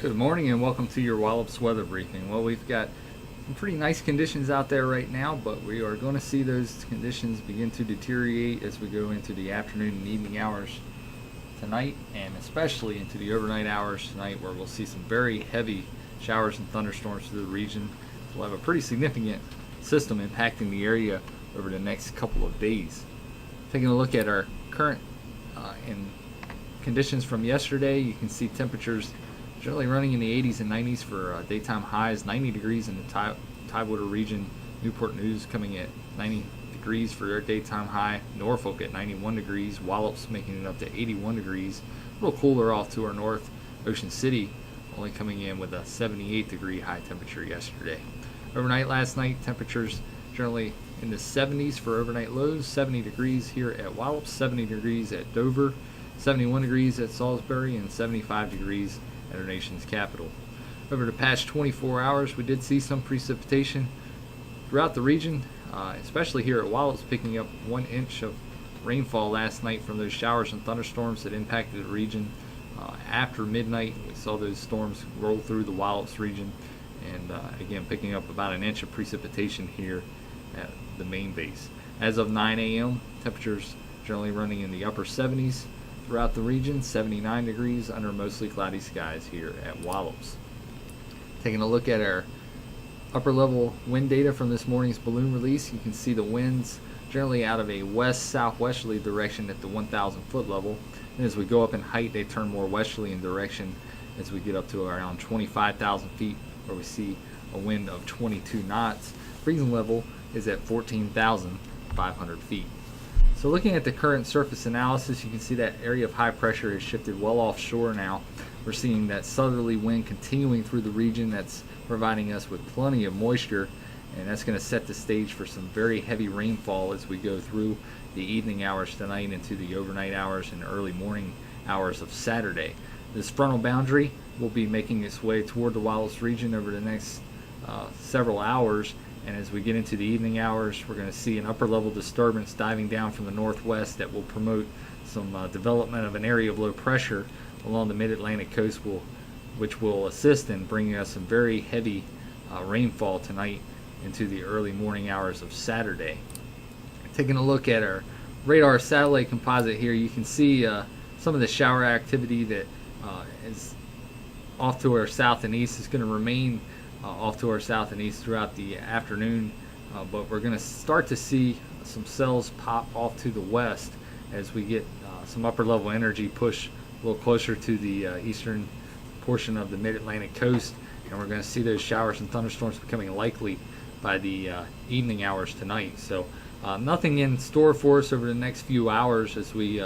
Good morning and welcome to your Wallops weather briefing. Well, we've got some pretty nice conditions out there right now, but we are going to see those conditions begin to deteriorate as we go into the afternoon and evening hours tonight, and especially into the overnight hours tonight, where we'll see some very heavy showers and thunderstorms through the region. We'll have a pretty significant system impacting the area over the next couple of days. Taking a look at our current and conditions from yesterday, you can see temperatures generally running in the 80s and 90s for daytime highs, 90 degrees in the Tidewater region. Newport News coming at 90 degrees for their daytime high. Norfolk at 91 degrees. Wallops making it up to 81 degrees. A little cooler off to our north. Ocean City only coming in with a 78 degree high temperature yesterday. Overnight last night, temperatures generally in the 70s for overnight lows. 70 degrees here at Wallops, 70 degrees at Dover, 71 degrees at Salisbury, and 75 degrees at our nation's capital. Over the past 24 hours, we did see some precipitation throughout the region, especially here at Wallops, picking up 1 inch of rainfall last night from those showers and thunderstorms that impacted the region. After midnight, we saw those storms roll through the Wallops region, and again picking up about 1 inch of precipitation here at the main base. As of 9 a.m., temperatures generally running in the upper 70s throughout the region, 79 degrees under mostly cloudy skies here at Wallops. Taking a look at our upper level wind data from this morning's balloon release, you can see the winds generally out of a west-southwesterly direction at the 1,000 foot level, and as we go up in height they turn more westerly in direction as we get up to around 25,000 feet, where we see a wind of 22 knots. Freezing level is at 14,500 feet. So looking at the current surface analysis, you can see that area of high pressure has shifted well offshore now. We're seeing that southerly wind continuing through the region. That's providing us with plenty of moisture, and that's going to set the stage for some very heavy rainfall as we go through the evening hours tonight into the overnight hours and early morning hours of Saturday. This frontal boundary will be making its way toward the Wallops region over the next several hours. And as we get into the evening hours, we're going to see an upper level disturbance diving down from the northwest that will promote some development of an area of low pressure along the mid-Atlantic coast, which will assist in bringing us some very heavy rainfall tonight into the early morning hours of Saturday. Taking a look at our radar satellite composite here, you can see some of the shower activity that is off to our south and east is going to remain off to our south and east throughout the afternoon, but we're going to start to see some cells pop off to the west as we get some upper level energy push a little closer to the eastern portion of the mid-Atlantic coast, and we're going to see those showers and thunderstorms becoming likely by the evening hours tonight. So nothing in store for us over the next few hours as we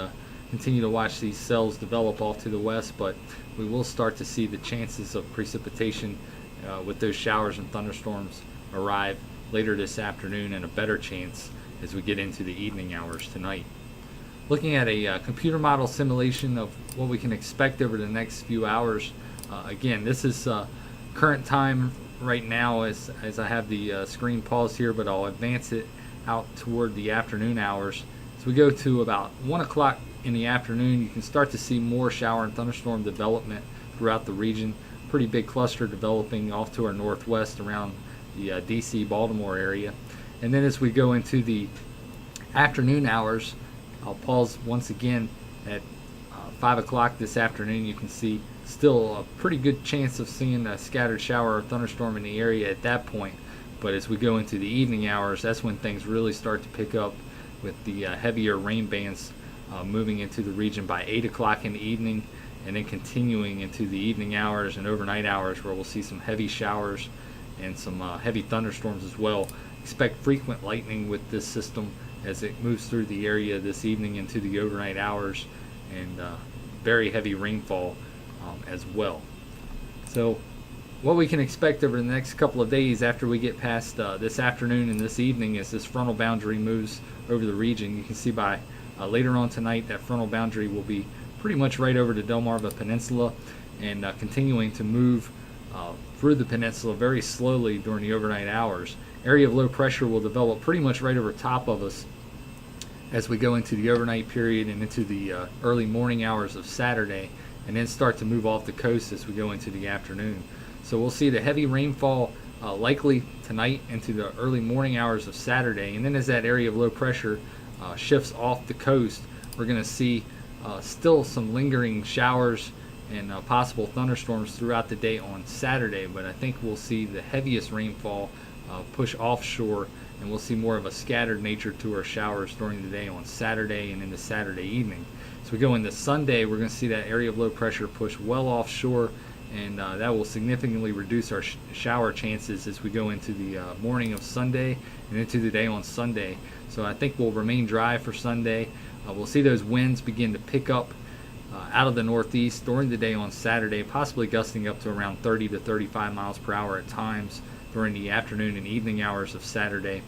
continue to watch these cells develop off to the west, but we will start to see the chances of precipitation with those showers and thunderstorms arrive later this afternoon, and a better chance as we get into the evening hours tonight. Looking at a computer model simulation of what we can expect over the next few hours. Again, this is current time right now as I have the screen paused here, but I'll advance it out toward the afternoon hours. As we go to about 1 o'clock in the afternoon, you can start to see more shower and thunderstorm development throughout the region. Pretty big cluster developing off to our northwest around the DC Baltimore area. And then as we go into the afternoon hours, I'll pause once again at 5 o'clock this afternoon. You can see still a pretty good chance of seeing a scattered shower or thunderstorm in the area at that point. But as we go into the evening hours, that's when things really start to pick up with the heavier rain bands moving into the region by 8 o'clock in the evening, and then continuing into the evening hours and overnight hours, where we'll see some heavy showers and some heavy thunderstorms as well. Expect frequent lightning with this system as it moves through the area this evening into the overnight hours, and very heavy rainfall as well. So what we can expect over the next couple of days after we get past this afternoon and this evening as this frontal boundary moves over the region. You can see by later on tonight that frontal boundary will be pretty much right over the Delmarva Peninsula, and continuing to move through the peninsula very slowly during the overnight hours. Area of low pressure will develop pretty much right over top of us as we go into the overnight period and into the early morning hours of Saturday, and then start to move off the coast as we go into the afternoon. So we'll see the heavy rainfall likely tonight into the early morning hours of Saturday, and then as that area of low pressure shifts off the coast, we're going to see still some lingering showers and possible thunderstorms throughout the day on Saturday, but I think we'll see the heaviest rainfall push offshore, and we'll see more of a scattered nature to our showers during the day on Saturday and into Saturday evening. So we go into Sunday, we're going to see that area of low pressure push well offshore, and that will significantly reduce our shower chances as we go into the morning of Sunday and into the day on Sunday. So I think we'll remain dry for Sunday. We'll see those winds begin to pick up out of the northeast during the day on Saturday, possibly gusting up to around 30 to 35 miles per hour at times during the afternoon and evening hours of Saturday.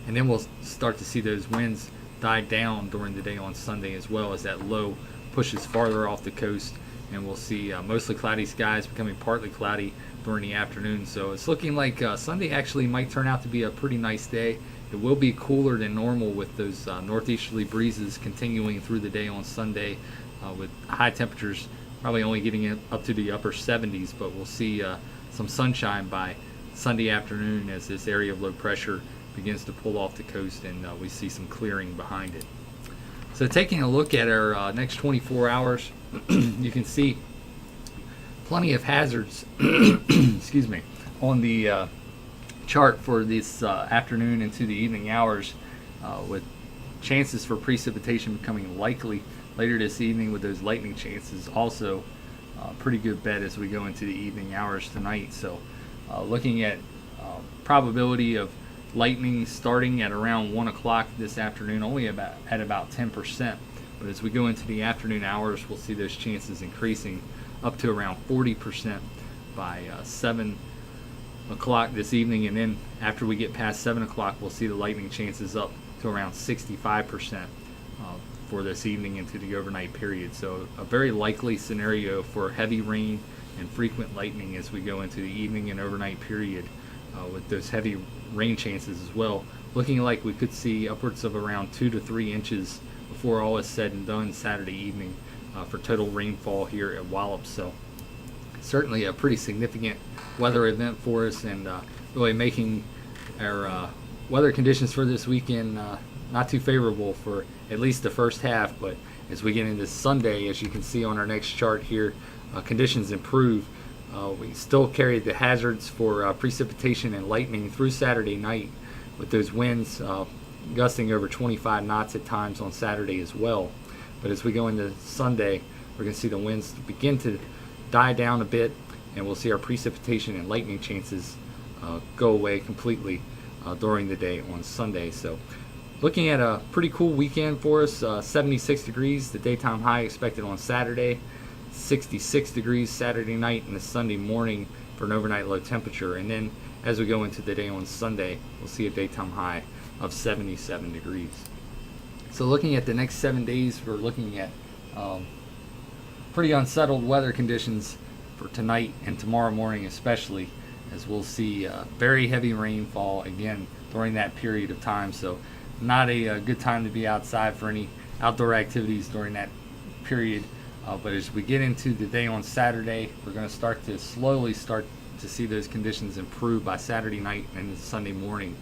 And then we'll start to see those winds die down during the day on Sunday, as well as that low pushes farther off the coast, and we'll see mostly cloudy skies becoming partly cloudy during the afternoon. So it's looking like Sunday actually might turn out to be a pretty nice day. It will be cooler than normal with those northeasterly breezes continuing through the day on Sunday, with high temperatures probably only getting it up to the upper 70s, but we'll see some sunshine by Sunday afternoon as this area of low pressure begins to pull off the coast, and we see some clearing behind it. So taking a look at our next 24 hours, you can see plenty of hazards excuse me, on the chart for this afternoon into the evening hours, with chances for precipitation becoming likely later this evening, with those lightning chances also pretty good bet as we go into the evening hours tonight. So looking at probability of lightning starting at around 1 o'clock this afternoon, only at about 10%. But as we go into the afternoon hours, we'll see those chances increasing up to around 40% by 7 o'clock this evening. And then after we get past 7 o'clock, we'll see the lightning chances up to around 65% for this evening into the overnight period. So a very likely scenario for heavy rain and frequent lightning as we go into the evening and overnight period, with those heavy rain chances as well. Looking like we could see upwards of around 2 to 3 inches before all is said and done Saturday evening for total rainfall here at Wallops. So certainly a pretty significant weather event for us, and really making our weather conditions for this weekend not too favorable for at least the first half. But as we get into Sunday, as you can see on our next chart here, conditions improve. We still carry the hazards for precipitation and lightning through Saturday night, with those winds gusting over 25 knots at times on Saturday as well. But as we go into Sunday, we're going to see the winds begin to die down a bit, and we'll see our precipitation and lightning chances go away completely during the day on Sunday. So looking at a pretty cool weekend for us. 76 degrees, the daytime high expected on Saturday. 66 degrees Saturday night and the Sunday morning for an overnight low temperature. And then as we go into the day on Sunday, we'll see a daytime high of 77 degrees. So looking at the next 7 days, we're looking at pretty unsettled weather conditions for tonight and tomorrow morning especially, as we'll see very heavy rainfall again during that period of time. So not a good time to be outside for any outdoor activities during that period. But as we get into the day on Saturday, we're going to slowly start to see those conditions improve by Saturday night and Sunday morning,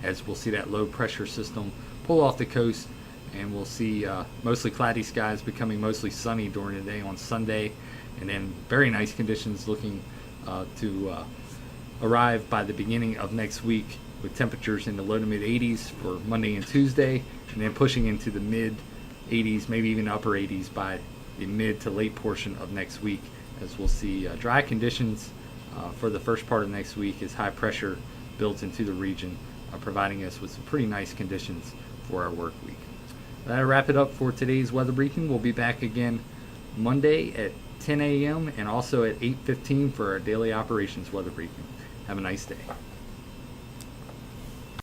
as we'll see that low pressure system pull off the coast, and we'll see mostly cloudy skies becoming mostly sunny during the day on Sunday, and then very nice conditions looking to arrive by the beginning of next week, with temperatures in the low to mid 80s for Monday and Tuesday, and then pushing into the mid 80s, maybe even upper 80s by the mid to late portion of next week, as we'll see dry conditions for the first part of next week as high pressure builds into the region, providing us with some pretty nice conditions for our work week. That'll wrap it up for today's weather briefing. We'll be back again Monday at 10 a.m. and also at 8:15 for our daily operations weather briefing. Have a nice day.